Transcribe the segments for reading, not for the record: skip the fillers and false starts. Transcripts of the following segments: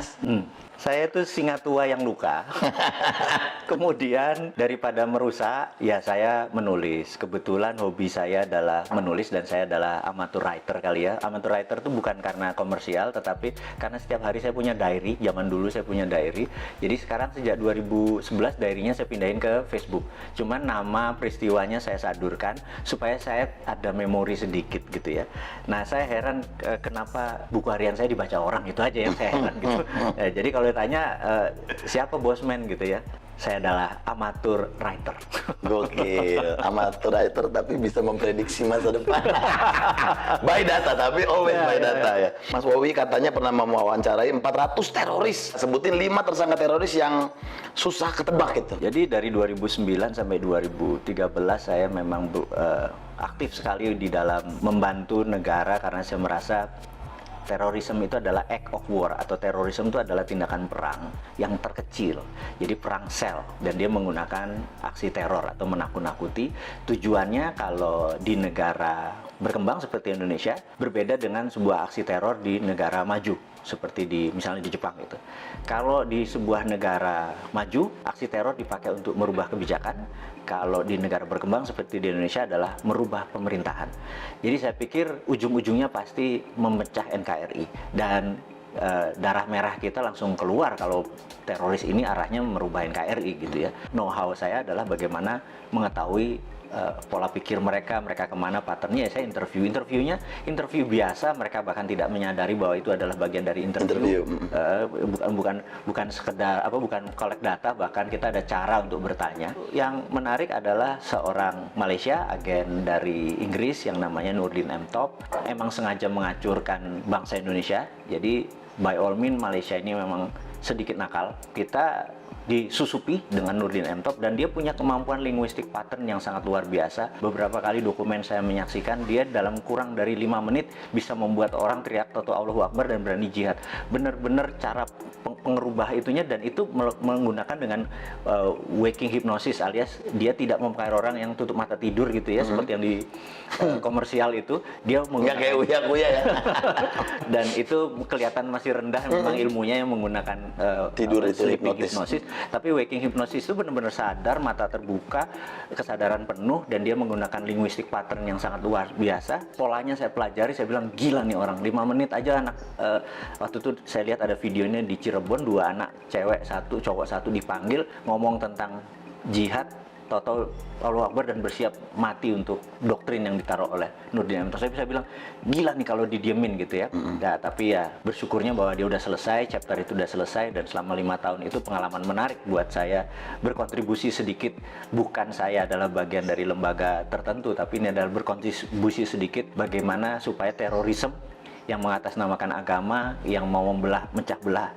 Mas? Saya itu singa tua yang luka. Kemudian daripada merusak, ya saya menulis. Kebetulan hobi saya adalah menulis dan saya adalah amateur writer kali ya. Amateur writer itu bukan karena komersial, tetapi karena setiap hari saya punya diary. Zaman dulu saya punya diary. Jadi sekarang sejak 2011 diary-nya saya pindahin ke Facebook. Cuman nama peristiwanya saya sadurkan supaya saya ada memori sedikit gitu ya. Nah, saya heran kenapa buku harian saya dibaca orang, itu aja yang saya heran gitu. Jadi kalau ditanya siapa Bosman gitu ya, saya adalah amatur writer. Gokil, amatur writer tapi bisa memprediksi masa depan. By data, tapi always by data ya. Mas Wowi katanya pernah mewawancarai 400 teroris. Sebutin 5 tersangka teroris yang susah ketebak gitu. Jadi dari 2009 sampai 2013 saya memang aktif sekali di dalam membantu negara karena saya merasa terorisme itu adalah act of war, atau terorisme itu adalah tindakan perang yang terkecil. Jadi perang sel, dan dia menggunakan aksi teror atau menakut-nakuti. Tujuannya kalau di negara berkembang seperti Indonesia berbeda dengan sebuah aksi teror di negara maju seperti misalnya di Jepang gitu. Kalau di sebuah negara maju, aksi teror dipakai untuk merubah kebijakan. Kalau di negara berkembang seperti di Indonesia adalah merubah pemerintahan. Jadi saya pikir ujung-ujungnya pasti memecah NKRI, dan darah merah kita langsung keluar kalau teroris ini arahnya merubah NKRI gitu ya. Know-how saya adalah bagaimana mengetahui pola pikir mereka kemana, patternnya. Ya saya interviewnya interview biasa, mereka bahkan tidak menyadari bahwa itu adalah bagian dari interview. Bukan sekedar bukan collect data, bahkan kita ada cara untuk bertanya. Yang menarik adalah seorang Malaysia, agen dari Inggris yang namanya Nurdin M. Top, emang sengaja mengacurkan bangsa Indonesia. Jadi by all means Malaysia ini memang sedikit nakal. Kita disusupi dengan Nurdin M. Top, dan dia punya kemampuan linguistik pattern yang sangat luar biasa. Beberapa kali dokumen saya menyaksikan, dia dalam kurang dari 5 menit bisa membuat orang teriak Toto Allahu Akbar dan berani jihad. Bener-bener cara pengerubah itunya, dan itu menggunakan dengan waking hypnosis, alias dia tidak mempengaruhi orang yang tutup mata tidur gitu ya, seperti yang di komersial itu. Dia nggak kayak uya-uya ya. Dan itu kelihatan masih rendah memang ilmunya yang menggunakan tidur itu hipnosis. Tapi waking hypnosis itu benar-benar sadar, mata terbuka, kesadaran penuh, dan dia menggunakan linguistik pattern yang sangat luar biasa. Polanya saya pelajari, saya bilang gila nih orang, 5 menit aja anak. Waktu itu saya lihat ada videonya di Cirebon, 2 anak, cewek 1, cowok 1 dipanggil ngomong tentang jihad, Toto Allahu Akbar, dan bersiap mati untuk doktrin yang ditaruh oleh Nurdin M. Top. Saya bisa bilang gila nih kalau didiemin gitu ya. Nah, tapi ya bersyukurnya bahwa dia udah selesai, chapter itu udah selesai, dan selama 5 tahun itu pengalaman menarik buat saya, berkontribusi sedikit. Bukan saya adalah bagian dari lembaga tertentu, tapi ini adalah berkontribusi sedikit bagaimana supaya terorisme yang mengatasnamakan agama, yang mau mecah belah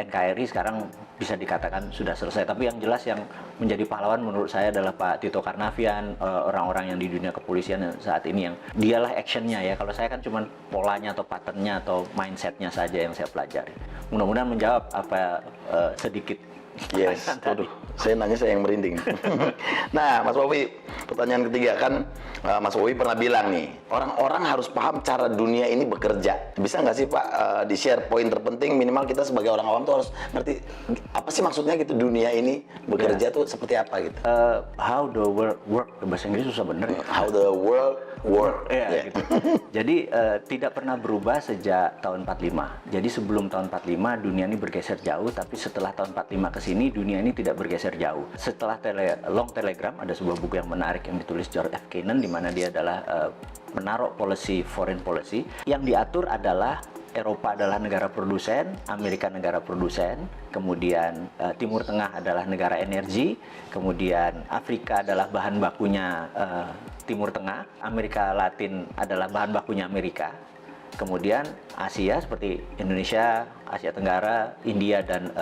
NKRI sekarang bisa dikatakan sudah selesai. Tapi yang jelas yang menjadi pahlawan menurut saya adalah Pak Tito Karnavian, orang-orang yang di dunia kepolisian saat ini, yang dialah actionnya ya. Kalau saya kan cuma polanya atau patternnya atau mindsetnya saja yang saya pelajari. Mudah-mudahan menjawab apa sedikit. Yes, waduh, saya nanya saya yang merinding. Nah, Mas Wowi, pertanyaan ketiga kan, Mas Wowi pernah bilang nih, orang-orang harus paham cara dunia ini bekerja. Bisa nggak sih Pak di-share poin terpenting, minimal kita sebagai orang awam tuh harus ngerti apa sih maksudnya gitu, dunia ini bekerja tuh seperti apa gitu. How the world work, bahasa Inggris susah bener ya. How the world work. Gitu. Jadi tidak pernah berubah sejak tahun 45. Jadi sebelum tahun 45 dunia ini bergeser jauh, tapi setelah tahun 45 ke sini dunia ini tidak bergeser jauh. Setelah Long Telegram, ada sebuah buku yang menarik yang ditulis George F. Kennan, di mana dia adalah menaruh foreign policy yang diatur adalah Eropa adalah negara produsen, Amerika negara produsen, kemudian Timur Tengah adalah negara energi, kemudian Afrika adalah bahan bakunya Timur Tengah, Amerika Latin adalah bahan bakunya Amerika, kemudian Asia seperti Indonesia, Asia Tenggara, India, dan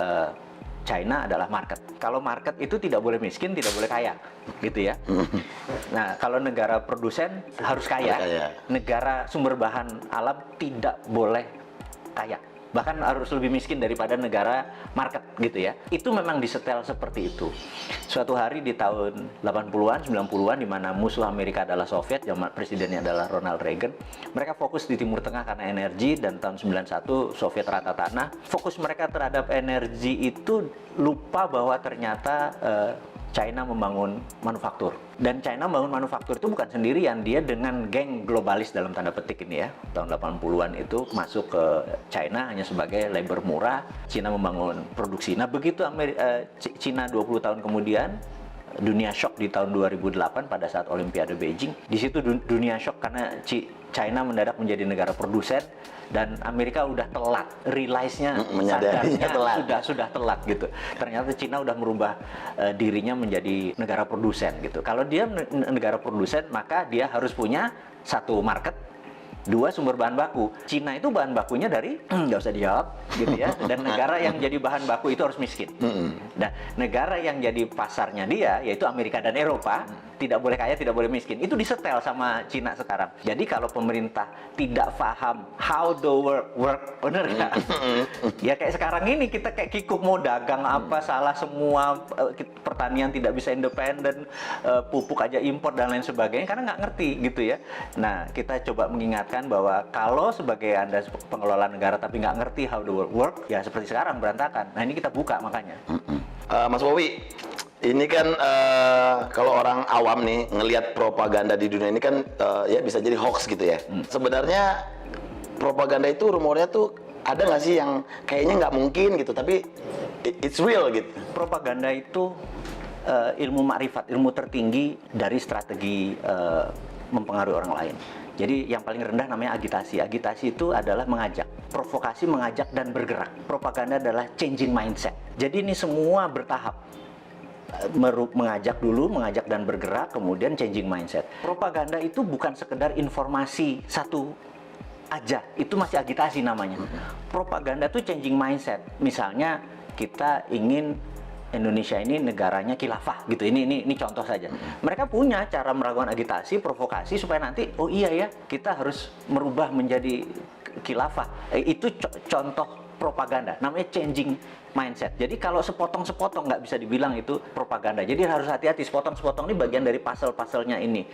China adalah market. Kalau market itu tidak boleh miskin, tidak boleh kaya, gitu ya. Nah, kalau negara produsen harus kaya, negara sumber bahan alam tidak boleh kaya. bahkan harus lebih miskin daripada negara market gitu ya. Itu memang disetel seperti itu. Suatu hari di tahun 80-an, 90-an, di mana musuh Amerika adalah Soviet, zaman presidennya adalah Ronald Reagan, mereka fokus di Timur Tengah karena energi, dan tahun 91 Soviet rata tanah. Fokus mereka terhadap energi itu lupa bahwa ternyata China membangun manufaktur. Dan China membangun manufaktur itu bukan sendirian, dia dengan geng globalis dalam tanda petik ini ya. Tahun 80-an itu masuk ke China hanya sebagai labor murah, China membangun produksi. Nah, begitu China 20 tahun kemudian, dunia shock di tahun 2008 pada saat Olimpiade Beijing. Di situ dunia shock karena China mendadak menjadi negara produsen, dan Amerika udah telat, realize-nya, menyadarinya telat. sudah telat gitu. Ternyata China udah merubah dirinya menjadi negara produsen gitu. Kalau dia negara produsen, maka dia harus punya satu market, dua sumber bahan baku. Cina itu bahan bakunya dari nggak usah dijawab gitu ya. Dan negara yang jadi bahan baku itu harus miskin. Nah, negara yang jadi pasarnya dia yaitu Amerika dan Eropa, tidak boleh kaya, tidak boleh miskin. Itu disetel sama Cina sekarang. Jadi kalau pemerintah tidak paham how the work, bener nggak? Ya kayak sekarang ini kita kayak kikuk mau dagang apa salah semua, pertanian tidak bisa independen, pupuk aja impor dan lain sebagainya karena nggak ngerti gitu ya. Nah, kita coba mengingatkan bahwa kalau sebagai Anda pengelola negara tapi nggak ngerti how the world work, ya seperti sekarang berantakan. Nah, ini kita buka makanya. Mas Wowi, ini kan kalau orang awam nih ngelihat propaganda di dunia ini kan ya bisa jadi hoax gitu ya. Sebenarnya propaganda itu rumornya tuh ada nggak sih yang kayaknya nggak mungkin gitu, tapi it's real gitu. Propaganda itu ilmu makrifat, ilmu tertinggi dari strategi mempengaruhi orang lain. Jadi yang paling rendah namanya agitasi. Agitasi itu adalah mengajak. Provokasi mengajak dan bergerak. Propaganda adalah changing mindset. Jadi ini semua bertahap. Mengajak dulu, mengajak dan bergerak, kemudian changing mindset. Propaganda itu bukan sekedar informasi satu aja, itu masih agitasi namanya. Propaganda itu changing mindset. Misalnya kita ingin Indonesia ini negaranya khilafah gitu. Ini contoh saja. Mereka punya cara melakukan agitasi, provokasi supaya nanti oh iya ya, kita harus merubah menjadi khilafah. Itu contoh propaganda, namanya changing mindset. Jadi kalau sepotong-sepotong nggak bisa dibilang itu propaganda. Jadi harus hati-hati, sepotong-sepotong ini bagian dari puzzle-puzzle-nya ini.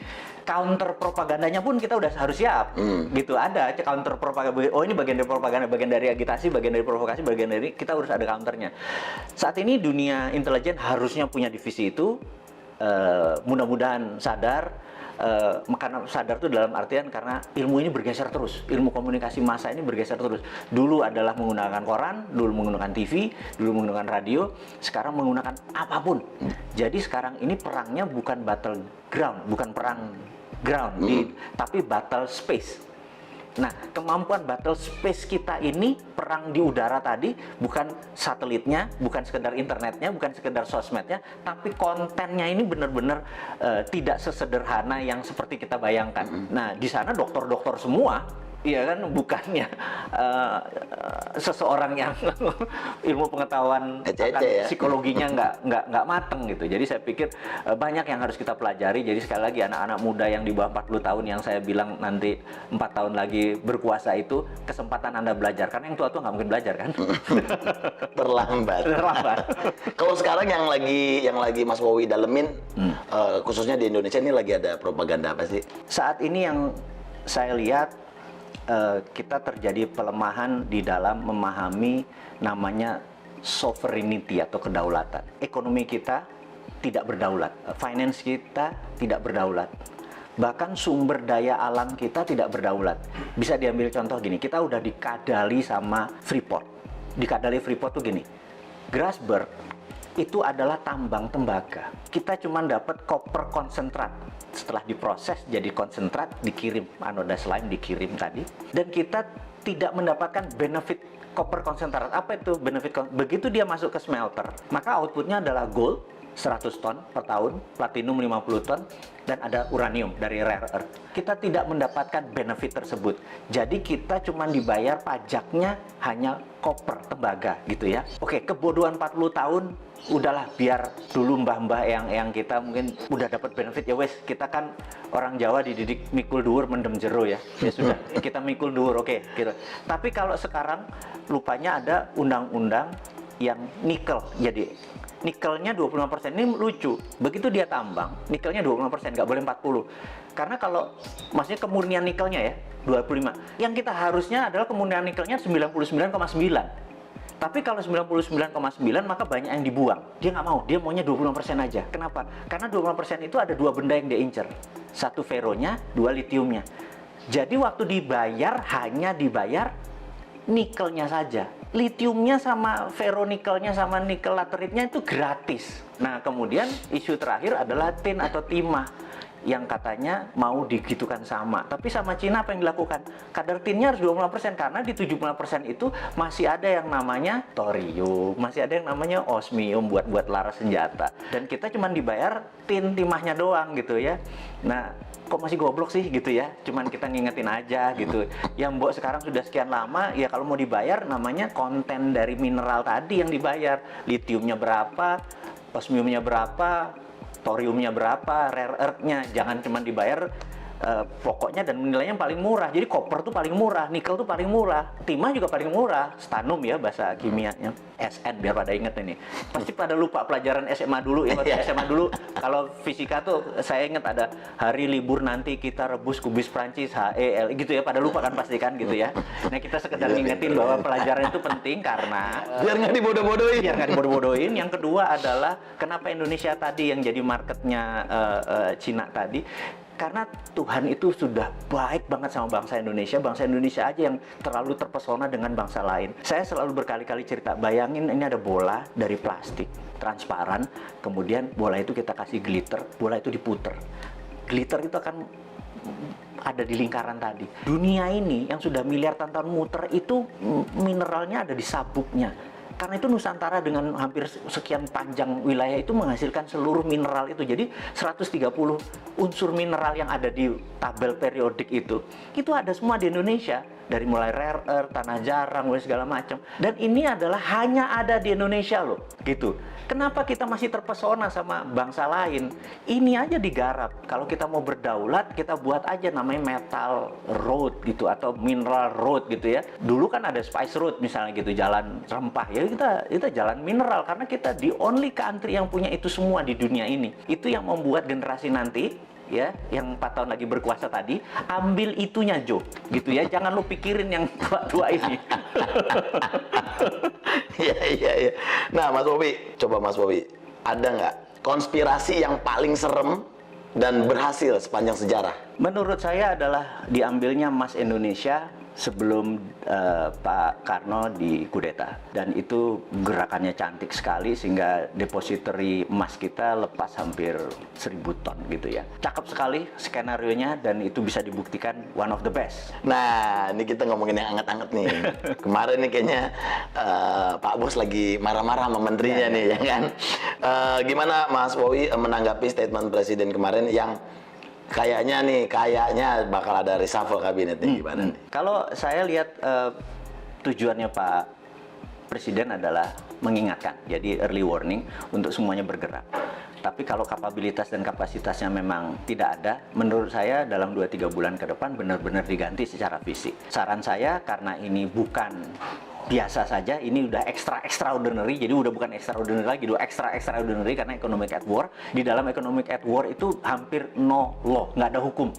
Counter propagandanya pun kita udah harus siap. Gitu, ada counter propaganda. Oh, ini bagian dari propaganda, bagian dari agitasi, bagian dari provokasi, bagian dari kita harus ada counternya. Saat ini dunia intelijen harusnya punya divisi itu. Mudah-mudahan sadar. Karena sadar itu dalam artian karena ilmu ini bergeser terus, ilmu komunikasi massa ini bergeser terus. Dulu adalah menggunakan koran, dulu menggunakan TV, dulu menggunakan radio, sekarang menggunakan apapun. Jadi sekarang ini perangnya bukan battleground, bukan perang ground, tapi battle space. Nah, kemampuan battle space kita ini, perang di udara tadi, bukan satelitnya, bukan sekedar internetnya, bukan sekedar sosmednya, tapi kontennya ini benar-benar tidak sesederhana yang seperti kita bayangkan. Nah, di sana dokter-dokter semua, iya kan, bukannya seseorang yang ilmu pengetahuan akan psikologinya nggak mateng gitu. Jadi saya pikir banyak yang harus kita pelajari. Jadi sekali lagi anak-anak muda yang di bawah 40 tahun yang saya bilang nanti 4 tahun lagi berkuasa itu, kesempatan Anda belajar. Karena yang tua-tua nggak mungkin belajar kan? Terlambat. Kalau sekarang yang lagi Mas Wowi dalemin, khususnya di Indonesia ini lagi ada propaganda apa sih? Saat ini yang saya lihat kita terjadi pelemahan di dalam memahami namanya sovereignty atau kedaulatan. Ekonomi kita tidak berdaulat, finance kita tidak berdaulat, bahkan sumber daya alam kita tidak berdaulat. Bisa diambil contoh gini, kita udah dikadali sama Freeport. Dikadali Freeport tuh gini, Grasberg itu adalah tambang tembaga. Kita cuma dapat koper konsentrat. Setelah diproses jadi konsentrat, dikirim anoda slime, dikirim tadi, dan kita tidak mendapatkan benefit koper konsentrat. Apa itu benefit? Begitu dia masuk ke smelter, maka outputnya adalah gold 100 ton per tahun, platinum 50 ton, dan ada uranium dari rare earth. Kita tidak mendapatkan benefit tersebut. Jadi kita cuma dibayar pajaknya hanya koper tembaga gitu ya. Oke, kebodohan 40 tahun udahlah, biar dulu mbah-mbah yang kita mungkin udah dapat benefit ya wes, kita kan orang Jawa dididik mikul dhuwur mendem jero ya. Ya sudah, kita mikul dhuwur, oke gitu. Tapi kalau sekarang lupanya ada undang-undang yang nikel. Jadi nikelnya 25%. Ini lucu. Begitu dia tambang, nikelnya 25%, nggak boleh 40. Karena kalau maksudnya kemurnian nikelnya ya 25. Yang kita harusnya adalah kemurnian nikelnya 99,9. Tapi kalau 99,9 maka banyak yang dibuang. Dia nggak mau, dia maunya 25% aja. Kenapa? Karena 25% itu ada dua benda yang dia incer. Satu feronya, dua litiumnya. Jadi waktu dibayar, hanya dibayar nikelnya saja. Litiumnya sama feronikelnya sama nikel lateritnya itu gratis. Nah, kemudian isu terakhir adalah tin atau timah yang katanya mau digitukan sama. Tapi sama Cina apa yang dilakukan? Kadar tinnya harus 25% karena di 75% itu masih ada yang namanya thorium, masih ada yang namanya osmium buat laras senjata. Dan kita cuma dibayar tin timahnya doang gitu ya. Nah, kok masih goblok sih gitu ya, cuman kita ngingetin aja gitu. Yang Mbok sekarang sudah sekian lama, ya kalau mau dibayar namanya konten dari mineral tadi yang dibayar. Litiumnya berapa, osmiumnya berapa, thoriumnya berapa, rare earth-nya. Jangan cuma dibayar pokoknya dan nilainya yang paling murah. Jadi koper tuh paling murah, nikel tuh paling murah, timah juga paling murah, stannum ya bahasa kimianya, SN biar pada inget ini. Pasti pada lupa pelajaran SMA dulu ya, waktu SMA dulu kalau fisika tuh saya inget ada hari libur nanti kita rebus kubis Prancis HEL gitu ya, pada lupa kan pasti kan gitu ya. Nah kita sekedar ngingetin bahwa pelajaran itu penting karena biar nggak dibodoh-bodohin. Biar nggak dibodoh-bodohin. Yang kedua adalah kenapa Indonesia tadi yang jadi marketnya Cina tadi. Karena Tuhan itu sudah baik banget sama bangsa Indonesia aja yang terlalu terpesona dengan bangsa lain. Saya selalu berkali-kali cerita, bayangin ini ada bola dari plastik, transparan, kemudian bola itu kita kasih glitter, bola itu diputer. Glitter itu akan ada di lingkaran tadi. Dunia ini yang sudah miliar tahun muter itu mineralnya ada di sabuknya. Karena itu Nusantara dengan hampir sekian panjang wilayah itu menghasilkan seluruh mineral itu. Jadi 130 unsur mineral yang ada di tabel periodik itu ada semua di Indonesia. Dari mulai rare earth, tanah jarang, segala macam. Dan ini adalah hanya ada di Indonesia loh, gitu. Kenapa kita masih terpesona sama bangsa lain? Ini aja digarap. Kalau kita mau berdaulat, kita buat aja namanya metal road gitu atau mineral road gitu ya. Dulu kan ada spice road misalnya gitu, jalan rempah ya, kita jalan mineral karena kita the only country yang punya itu semua di dunia ini. Itu yang membuat generasi nanti ya, yang 4 tahun lagi berkuasa tadi, ambil itunya Jo, gitu ya. Jangan lu pikirin yang tua-tua ini. Iya. Nah, Mas Bobi, coba Mas Bobi, ada nggak konspirasi yang paling serem dan berhasil sepanjang sejarah? Menurut saya adalah diambilnya emas Indonesia sebelum Pak Karno dikudeta, dan itu gerakannya cantik sekali sehingga depository emas kita lepas hampir 1000 ton gitu ya. Cakep sekali skenarionya dan itu bisa dibuktikan one of the best. Nah, ini kita ngomongin yang anget-anget nih. Kemarin nih kayaknya Pak Bos lagi marah-marah sama menterinya nih, ya kan? Gimana Mas Bowi menanggapi statement Presiden kemarin yang kayaknya bakal ada reshuffle kabinet nih, gimana nih? Kalau saya lihat tujuannya Pak Presiden adalah mengingatkan, jadi early warning untuk semuanya bergerak. Tapi kalau kapabilitas dan kapasitasnya memang tidak ada, menurut saya dalam 2-3 bulan ke depan benar-benar diganti secara fisik. Saran saya, karena ini bukan biasa saja, ini udah extraordinary, jadi udah bukan extraordinary lagi, udah extraordinary karena economic at war. Di dalam economic at war itu hampir no law, nggak ada hukum.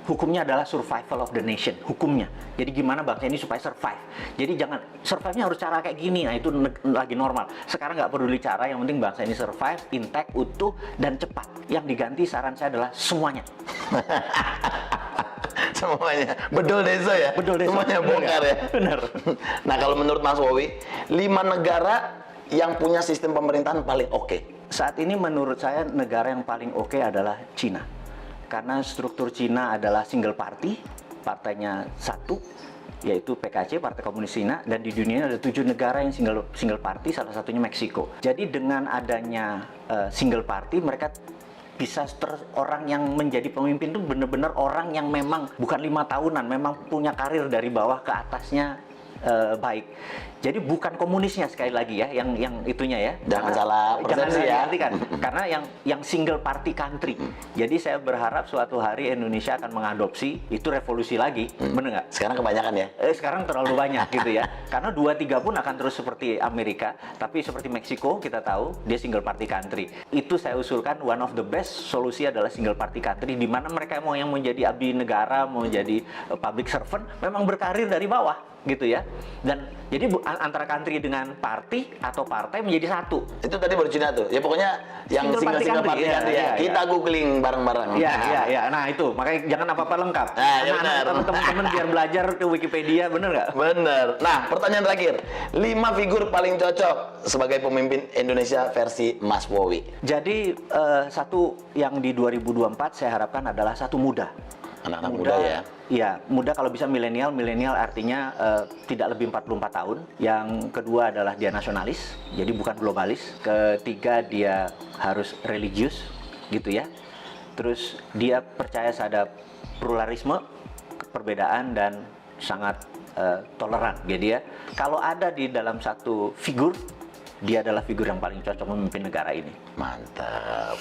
Hukumnya adalah survival of the nation, hukumnya. Jadi gimana bangsa ini supaya survive. Jadi jangan, survive-nya harus cara kayak gini, nah itu lagi normal. Sekarang nggak peduli cara, yang penting bangsa ini survive, intact, utuh, dan cepat. Yang diganti saran saya adalah semuanya. Semuanya, bedol desa ya? Bedol desa. Semuanya bongkar ya? Benar. Nah, kalau menurut Mas Bowi, 5 negara yang punya sistem pemerintahan paling oke. Saat ini menurut saya negara yang paling oke adalah Cina. Karena struktur Cina adalah single party, partainya satu, yaitu PKC, Partai Komunis Cina, dan di dunia ada 7 negara yang single party, salah satunya Meksiko. Jadi dengan adanya single party, mereka bisa orang yang menjadi pemimpin itu benar-benar orang yang memang bukan 5 tahunan, memang punya karir dari bawah ke atasnya baik. Jadi bukan komunisnya sekali lagi ya, yang itunya ya. Jangan salah persepsi ya. Diartikan. Karena yang single party country. Jadi saya berharap suatu hari Indonesia akan mengadopsi itu revolusi lagi, bener nggak? Sekarang kebanyakan ya. Sekarang terlalu banyak gitu ya. Karena 2-3 pun akan terus seperti Amerika, tapi seperti Meksiko kita tahu dia single party country. Itu saya usulkan one of the best solusi adalah single party country, di mana mereka mau yang menjadi abdi negara, mau jadi public servant, memang berkarir dari bawah gitu ya. Dan jadi antara country dengan party atau partai menjadi satu. Itu tadi baru Cina tuh. Ya pokoknya yang single party country ya. Kita googling bareng-bareng. Iya. Nah itu, makanya jangan apa-apa lengkap. Nah, ya benar. Teman-teman biar belajar ke Wikipedia, bener nggak? Bener. Nah, pertanyaan terakhir. 5 figur paling cocok sebagai pemimpin Indonesia versi Mas Wowi. Jadi satu yang di 2024 saya harapkan adalah satu muda. Anak-anak muda ya. Iya, muda kalau bisa milenial. Milenial artinya tidak lebih 44 tahun. Yang kedua adalah dia nasionalis, jadi bukan globalis. Ketiga dia harus religius, gitu ya. Terus dia percaya terhadap pluralisme, perbedaan dan sangat toleran. Jadi ya, kalau ada di dalam satu figur, dia adalah figur yang paling cocok memimpin negara ini. Mantap.